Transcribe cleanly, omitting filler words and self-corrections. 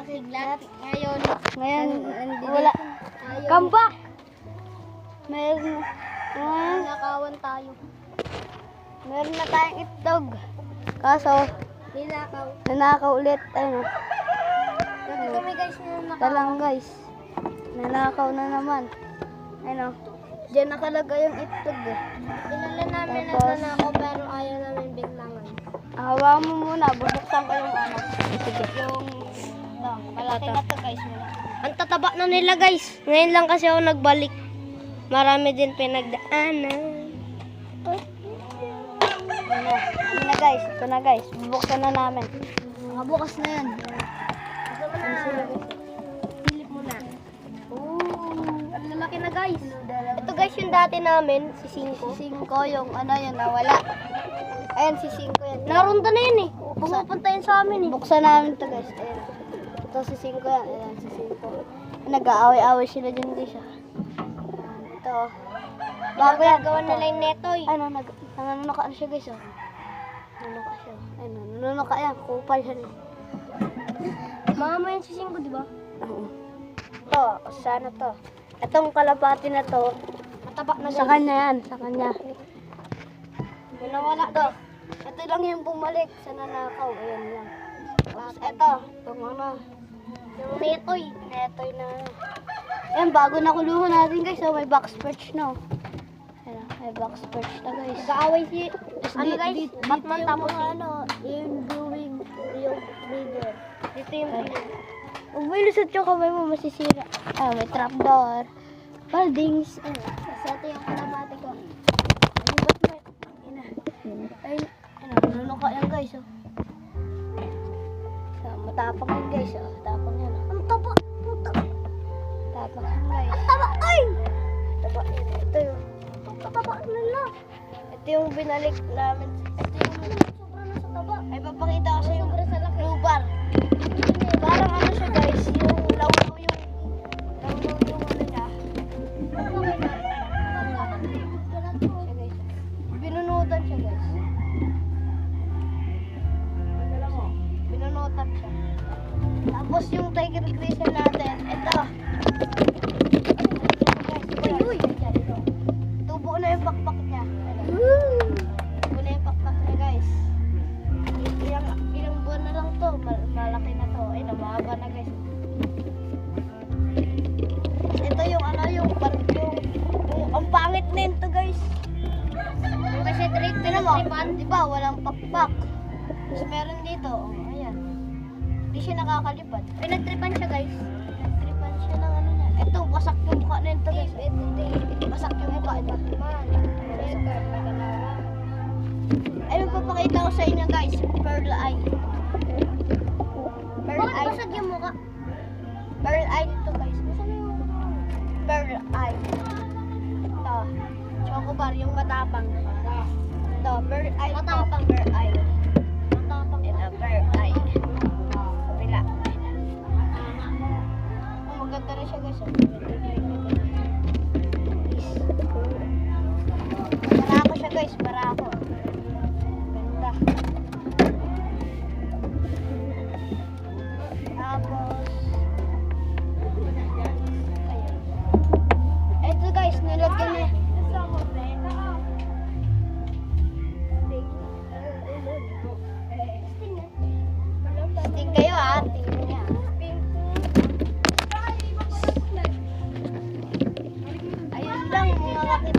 Siglat. Ngayon, wala. Come back! Meron nakawan tayo. na tayong itlog. Kaso, nanakaw ulit. Ayun. Dati kami guys na Talang guys. Nanakaw na naman. Ayun. Diyan nakalagay yung itlog eh. Kilala namin na Tapos, nanakaw pero ayaw namin biglangan. Hawa mo muna. Bubuksan ko yung ano. Sige. Yung malaki na to guys. Ang tataba na nila guys. Ngayon lang kasi ako nagbalik. Marami din pinagdaanan. Ano na guys. Ito na guys. Bubuksan na namin. Bukas na yan. Pilip mo na. Ang lalaki na guys. Ito guys yung dati namin, si Cinco. Si 5 yung ano yun nawala. Ayan si 5 yan. Narunta na yun eh. Pumupunta yun sa amin eh. Buksan namin to guys. Ayan. Ito si 5 yan. Ayan si 5. Nag-aaway-aaway sila dyan guys. Ito. Bago yan, gawa nila yung netoy. Ano, nanunuka siya guys. Oh. Nanunuka siya. Ayun, nanunuka yan. Kupal siya. Mama yan si Cinco, di ba? Oo. Ito, sana to. Itong kalapati na to, Mataba na sa kanya yan. Sa kanya. Yung nawala to. Ito lang yung bumalik sa nanakaw. Ayan lang. Tapos ito. Itong ano. Yung netoy. Netoy na. Ayan, bago na kulungan natin guys. So, may box perch na. Ayan, may box perch na guys. Nag-aaway si... Ano guys? Batman Batman tapos yung ano, yung brewing, yung breeder. Dito yung... Huwag mo ilusot yung kamay mo, masisira. Ah, may trapdoor. Baldings. Ayan, kasi ito yung kalapati ko. Ayun, Batman. Ayun, nanunuka yan guys. Oh. So, matapang yan guys. Oh. Tapang yan. Oh. Ang taba! Puta! Tapang yan guys. Ang taba! Ay! Taba yan. Ito yung... Ang taba nila! Ito yung binalik namin. Ito yung... Sobra na sa taba. Ay, papakita ko sa yung Sobra sa laki. lubar. Parang ano siya guys, yung law-law yung ano niya. Siya guys. Binunutan siya guys. Binunutan siya. Tapos yung tiger gristle natin, ito. Uy! Tubo na yung pakpak niya. Tubo na yung pakpak niya guys. Ilang buwan na lang to, malaki na to. Ay, namahaba na guys. Ito yung ano, yung ang pangit nito guys. Kasi trip, Tignan mo, diba walang pakpak. Tapos meron dito, oh, ayan. Hindi siya nakakalipad. pinagtripan siya guys. Nagtripan siya ng ano niya. Ito, wasak yung mukha nito guys. Wasak yung mukha niya. Ayun, papakita ko sa inyo guys. Pearl eye. Pearl Bakit eye. basag yung mukha? Pearl eye nito guys. Pearl eye. Ito. Chocobar, yung matapang. Ito, pearl eye. Matapang. Pearl eye. Matapang. Ito, pearl eye. Kabila. Oh, maganda na siya guys. Barako siya guys, barako. Ganda. Tapos, ayun. Ito guys, nilagyan niya. Sting kayo ha, tingnan niya. Ayun lang mga kapit